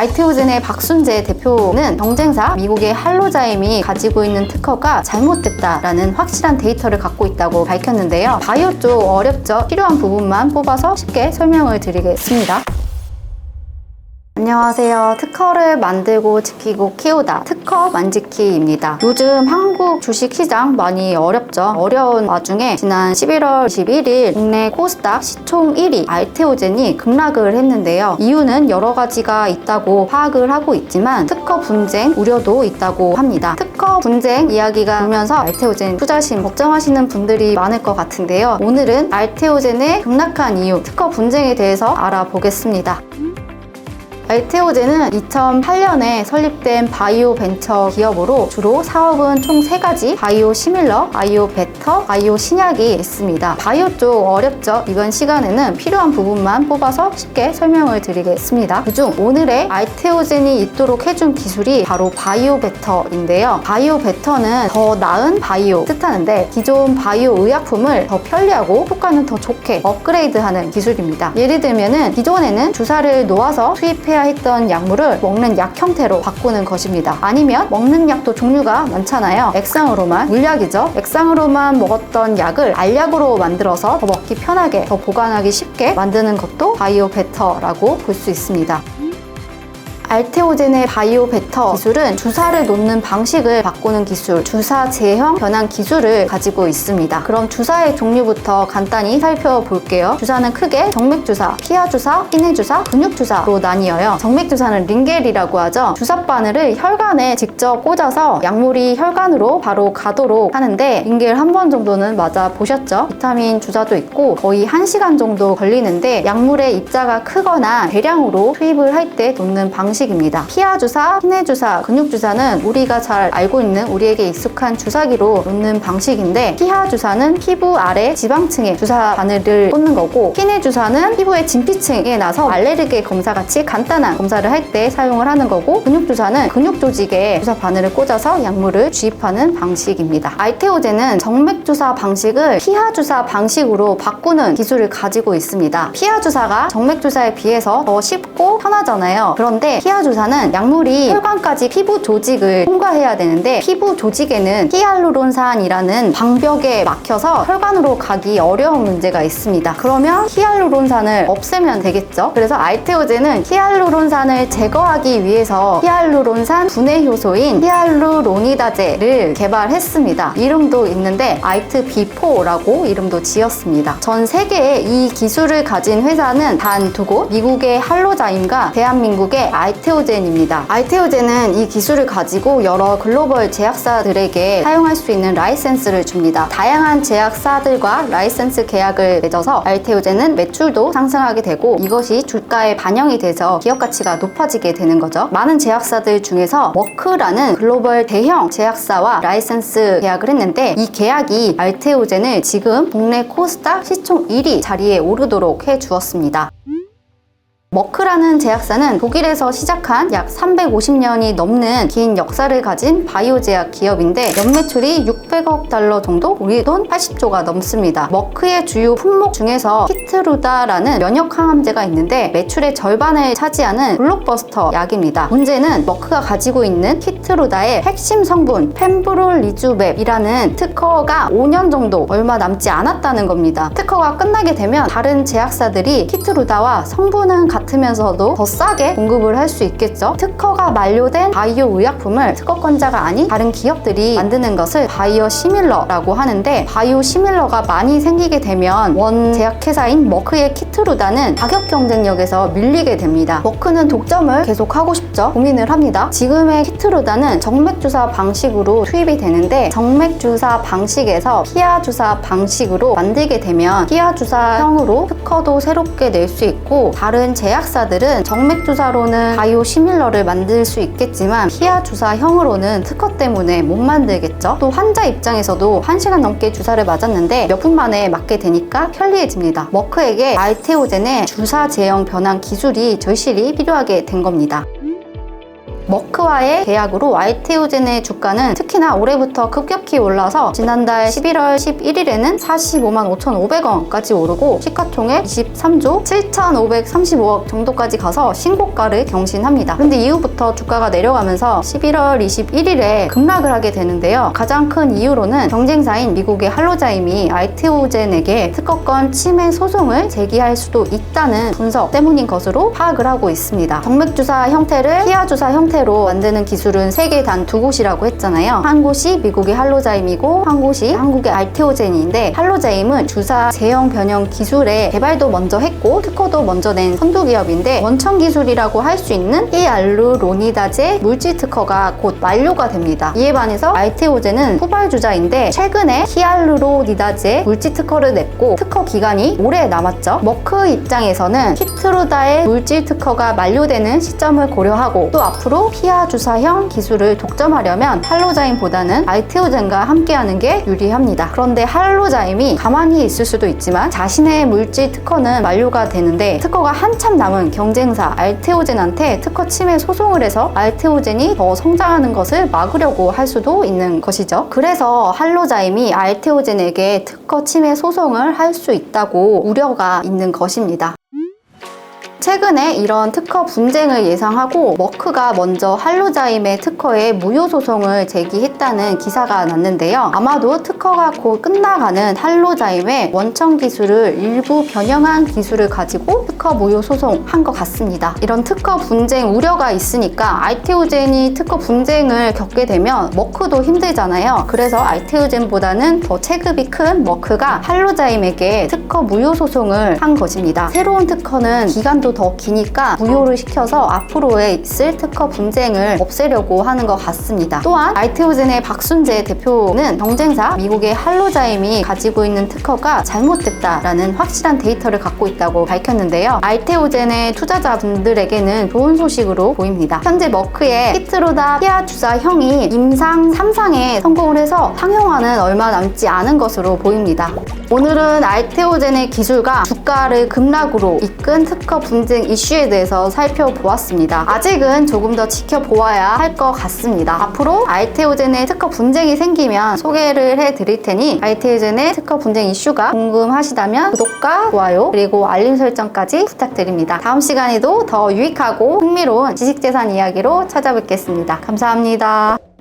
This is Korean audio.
알테오젠의 박순재 대표는 경쟁사 미국의 할로자임이 가지고 있는 특허가 잘못됐다라는 확실한 데이터를 갖고 있다고 밝혔는데요. 바이오 쪽 어렵죠? 필요한 부분만 뽑아서 쉽게 설명을 드리겠습니다. 안녕하세요. 특허를 만들고 지키고 키우다 특허 만지키입니다. 요즘 한국 주식시장 많이 어렵죠. 어려운 와중에 지난 11월 21일 국내 코스닥 시총 1위 알테오젠이 급락을 했는데요. 이유는 여러 가지가 있다고 파악을 하고 있지만 특허 분쟁 우려도 있다고 합니다. 특허 분쟁 이야기가 돌면서 알테오젠 투자심 걱정하시는 분들이 많을 것 같은데요. 오늘은 알테오젠의 급락한 이유, 특허 분쟁에 대해서 알아보겠습니다. 알테오젠은 2008년에 설립된 바이오 벤처 기업으로 주로 사업은 총 3가지 바이오 시밀러, 바이오 베터, 바이오 신약이 있습니다. 바이오 쪽 어렵죠? 이번 시간에는 필요한 부분만 뽑아서 쉽게 설명을 드리겠습니다. 그중 오늘의 알테오젠이 있도록 해준 기술이 바로 바이오 베터인데요. 바이오 베터는 더 나은 바이오 뜻하는데 기존 바이오 의약품을 더 편리하고 효과는 더 좋게 업그레이드하는 기술입니다. 예를 들면은 기존에는 주사를 놓아서 투입해야 했던 약물을 먹는 약 형태로 바꾸는 것입니다. 아니면 먹는 약도 종류가 많잖아요. 액상으로만, 물약이죠. 액상으로만 먹었던 약을 알약으로 만들어서 더 먹기 편하게, 더 보관하기 쉽게 만드는 것도 바이오 베터라고 볼 수 있습니다. 알테오젠의 바이오 베터 기술은 주사를 놓는 방식을 바꾸는 기술, 주사 제형 변환 기술을 가지고 있습니다. 그럼 주사의 종류부터 간단히 살펴볼게요. 주사는 크게 정맥주사, 피하주사, 피내주사, 근육주사로 나뉘어요. 정맥주사는 링겔이라고 하죠. 주사 바늘을 혈관에 직접 꽂아서 약물이 혈관으로 바로 가도록 하는데 링겔 한 번 정도는 맞아 보셨죠? 비타민 주사도 있고 거의 1시간 정도 걸리는데 약물의 입자가 크거나 대량으로 투입을 할 때 놓는 방식입니다. 피하주사, 피내주사, 근육주사는 우리가 잘 알고 있는 우리에게 익숙한 주사기로 놓는 방식인데 피하주사는 피부 아래 지방층에 주사 바늘을 꽂는 거고 피내주사는 피부의 진피층에 나서 알레르기 검사같이 간단한 검사를 할 때 사용을 하는 거고 근육주사는 근육 조직에 주사 바늘을 꽂아서 약물을 주입하는 방식입니다. 알테오젠은 정맥주사 방식을 피하주사 방식으로 바꾸는 기술을 가지고 있습니다. 피하주사가 정맥주사에 비해서 더 쉽고 편하잖아요. 그런데 피하주사는 약물이 혈관까지 피부 조직을 통과해야 되는데 피부 조직에는 히알루론산이라는 방벽에 막혀서 혈관으로 가기 어려운 문제가 있습니다. 그러면 히알루론산을 없애면 되겠죠? 그래서 알테오젠은 히알루론산을 제거하기 위해서 히알루론산 분해 효소인 히알루로니다제를 개발했습니다. 이름도 있는데 알트B4라고 이름도 지었습니다. 전 세계에 이 기술을 가진 회사는 단 2곳, 미국의 할로자임과 대한민국의 알테오젠입니다. 알테오젠은 이 기술을 가지고 여러 글로벌 제약사들에게 사용할 수 있는 라이센스를 줍니다. 다양한 제약사들과 라이센스 계약을 맺어서 알테오젠은 매출도 상승하게 되고 이것이 주가에 반영이 돼서 기업 가치가 높아지게 되는 거죠. 많은 제약사들 중에서 머크라는 글로벌 대형 제약사와 라이센스 계약을 했는데 이 계약이 알테오젠을 지금 국내 코스닥 시총 1위 자리에 오르도록 해주었습니다. 머크라는 제약사는 독일에서 시작한 약 350년이 넘는 긴 역사를 가진 바이오 제약 기업인데 연매출이 600억 달러 정도, 우리 돈 80조가 넘습니다. 머크의 주요 품목 중에서 키트루다라는 면역 항암제가 있는데 매출의 절반을 차지하는 블록버스터 약입니다. 문제는 머크가 가지고 있는 키트루다의 핵심 성분 펜브롤리주맵이라는 특허가 5년 정도 얼마 남지 않았다는 겁니다. 특허가 끝나게 되면 다른 제약사들이 키트루다와 성분은 같으면서도 더 싸게 공급을 할 수 있겠죠. 특허가 만료된 바이오 의약품을 특허권자가 아닌 다른 기업들이 만드는 것을 바이오 시밀러라고 하는데 바이오 시밀러가 많이 생기게 되면 원 제약회사인 머크의 키트루다는 가격 경쟁력에서 밀리게 됩니다. 머크는 독점을 계속 하고 싶죠. 고민을 합니다. 지금의 키트루다는 정맥주사 방식으로 투입이 되는데 정맥주사 방식에서 피하주사 방식으로 만들게 되면 피하주사형으로 특허도 새롭게 낼 수 있고 다른 제약사들은 정맥주사로는 바이오 시밀러를 만들 수 있겠지만 피하주사형으로는 특허 때문에 못 만들겠죠. 또 환자 입장에서도 1시간 넘게 주사를 맞았는데 몇 분 만에 맞게 되니까 편리해집니다. 머크에게 알테오젠의 주사 제형 변환 기술이 절실히 필요하게 된 겁니다. 머크와의 계약으로 알테오젠의 주가는 특히나 올해부터 급격히 올라서 지난달 11월 11일에는 45만 5,500원까지 오르고 시가총액 23조 7,535억 정도까지 가서 신고가를 경신합니다. 그런데 이후부터 주가가 내려가면서 11월 21일에 급락을 하게 되는데요. 가장 큰 이유로는 경쟁사인 미국의 할로자임이 알테오젠에게 특허권 침해 소송을 제기할 수도 있다는 분석 때문인 것으로 파악을 하고 있습니다. 정맥주사 형태를 피하주사 형태로 만드는 기술은 세계 단 2곳이라고 했잖아요. 한 곳이 미국의 할로자임이고 한 곳이 한국의 알테오젠인데, 할로자임은 주사 제형 변형 기술의 개발도 먼저 했고 특허도 먼저 낸 선두기업인데, 원천 기술이라고 할 수 있는 히알루로니다제 물질 특허가 곧 만료가 됩니다. 이에 반해서 알테오젠은 후발주자인데 최근에 히알루로니다제 물질 특허를 냈고 특허 기간이 오래 남았죠. 머크 입장에서는 키트루다의 물질 특허가 만료되는 시점을 고려하고 또 앞으로 피하 주사형 기술을 독점하려면 할로자임보다는 알테오젠과 함께하는 게 유리합니다. 그런데 할로자임이 가만히 있을 수도 있지만 자신의 물질 특허는 만료가 되는데 특허가 한참 남은 경쟁사 알테오젠한테 특허 침해 소송을 해서 알테오젠이 더 성장하는 것을 막으려고 할 수도 있는 것이죠. 그래서 할로자임이 알테오젠에게 특허 침해 소송을 할 수 있다고 우려가 있는 것입니다. 최근에 이런 특허 분쟁을 예상하고 머크가 먼저 할로자임의 특허에 무효 소송을 제기했다는 기사가 났는데요. 아마도 특허가 곧 끝나가는 할로자임의 원천 기술을 일부 변형한 기술을 가지고 특허 무효 소송한 것 같습니다. 이런 특허 분쟁 우려가 있으니까 알테오젠이 특허 분쟁을 겪게 되면 머크도 힘들잖아요. 그래서 알테오젠보다는 더 체급이 큰 머크가 할로자임에게 특허 무효 소송을 한 것입니다. 새로운 특허는 기간도 더 기니까 무효를 시켜서 앞으로에 있을 특허 분쟁을 없애려고 하는 것 같습니다. 또한 알테오젠의 박순재 대표는 경쟁사 미국의 할로자임이 가지고 있는 특허가 잘못됐다라는 확실한 데이터를 갖고 있다고 밝혔는데요. 알테오젠의 투자자분들에게는 좋은 소식으로 보입니다. 현재 머크의 키트루다 피하 주사형이 임상 3상에 성공을 해서 상용화는 얼마 남지 않은 것으로 보입니다. 오늘은 알테오젠의 기술과 주가를 급락으로 이끈 특허 분쟁 이슈에 대해서 살펴보았습니다. 아직은 조금 더 지켜보아야 할 것 같습니다. 앞으로 알테오젠의 특허 분쟁이 생기면 소개를 해드릴 테니 알테오젠의 특허 분쟁 이슈가 궁금하시다면 구독과 좋아요 그리고 알림 설정까지 부탁드립니다. 다음 시간에도 더 유익하고 흥미로운 지식재산 이야기로 찾아뵙겠습니다. 감사합니다.